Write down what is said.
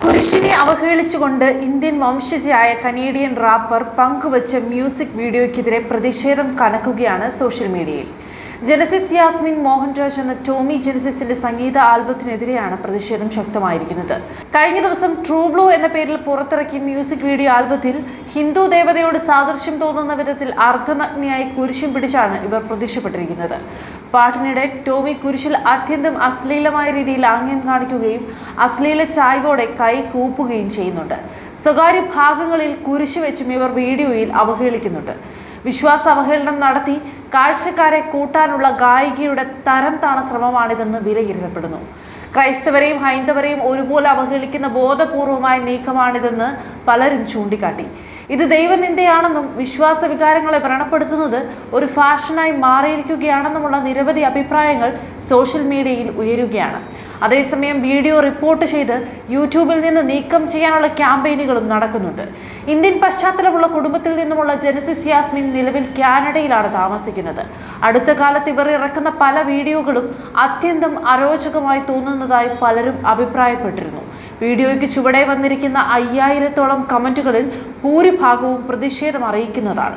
കുരിശിനെ അവഹേളിച്ചുകൊണ്ട് Indian വംശജയായ Canadian wrapper പങ്കുവച്ച music വീഡിയോയ്ക്കെതിരെ പ്രതിഷേധം കനക്കുകയാണ് സോഷ്യൽ മീഡിയയിൽ. ജെനസിസ് യാസ്മിൻ മോഹൻരാജ് എന്ന ടോമി ജെനസിസിന്റെ സംഗീത ആൽബത്തിനെതിരെയാണ് പ്രതിഷേധം ശക്തമായിരിക്കുന്നത്. കഴിഞ്ഞ ദിവസം ട്രൂ ബ്ലൂ എന്ന പേരിൽ പുറത്തിറക്കിയ മ്യൂസിക് വീഡിയോ ആൽബത്തിൽ ഹിന്ദു ദേവതയോട് സാദൃശ്യം തോന്നുന്ന വിധത്തിൽ അർദ്ധനഗ്നിയായി കുരിശും പിടിച്ചാണ് ഇവർ പ്രത്യക്ഷപ്പെട്ടിരിക്കുന്നത്. പാട്ടിനിടെ ടോമി കുരിശിൽ അത്യന്തം അശ്ലീലമായ രീതിയിൽ ആംഗ്യം കാണിക്കുകയും അശ്ലീല ചായ്വോടെ കൈ കൂപ്പുകയും ചെയ്യുന്നുണ്ട്. സ്വകാര്യ ഭാഗങ്ങളിൽ കുരിശ് വെച്ചും ഇവർ വീഡിയോയിൽ അവഹേളിക്കുന്നുണ്ട്. വിശ്വാസ അവഹേളനം നടത്തി കാഴ്ചക്കാരെ കൂട്ടാനുള്ള ഗായികയുടെ തരം താണ ശ്രമമാണിതെന്ന് വിലയിരുത്തപ്പെടുന്നു. ക്രൈസ്തവരെയും ഹൈന്ദവരെയും ഒരുപോലെ അവഹേളിക്കുന്ന ബോധപൂർവമായ നീക്കമാണിതെന്ന് പലരും ചൂണ്ടിക്കാട്ടി. ഇത് ദൈവനിന്ദയാണെന്നും വിശ്വാസ വികാരങ്ങളെ വ്രണപ്പെടുത്തുന്നത് ഒരു ഫാഷനായി മാറിയിരിക്കുകയാണെന്നുമുള്ള നിരവധി അഭിപ്രായങ്ങൾ സോഷ്യൽ മീഡിയയിൽ ഉയരുകയാണ്. അതേസമയം വീഡിയോ റിപ്പോർട്ട് ചെയ്ത് യൂട്യൂബിൽ നിന്ന് നീക്കം ചെയ്യാനുള്ള ക്യാമ്പയിനുകളും നടക്കുന്നുണ്ട്. ഇന്ത്യൻ പശ്ചാത്തലമുള്ള കുടുംബത്തിൽ നിന്നുമുള്ള ജെനസിസ് യാസ്മിൻ നിലവിൽ കാനഡയിലാണ് താമസിക്കുന്നത്. അടുത്ത കാലത്ത് ഇവർ ഇറക്കുന്ന പല വീഡിയോകളും അത്യന്തം അരോചകമായി തോന്നുന്നതായി പലരും അഭിപ്രായപ്പെട്ടിരുന്നു. വീഡിയോയ്ക്ക് ചുവടെ വന്നിരിക്കുന്ന 5000-ഓളം കമന്റുകളിൽ ഭൂരിഭാഗവും പ്രതിഷേധം അറിയിക്കുന്നതാണ്.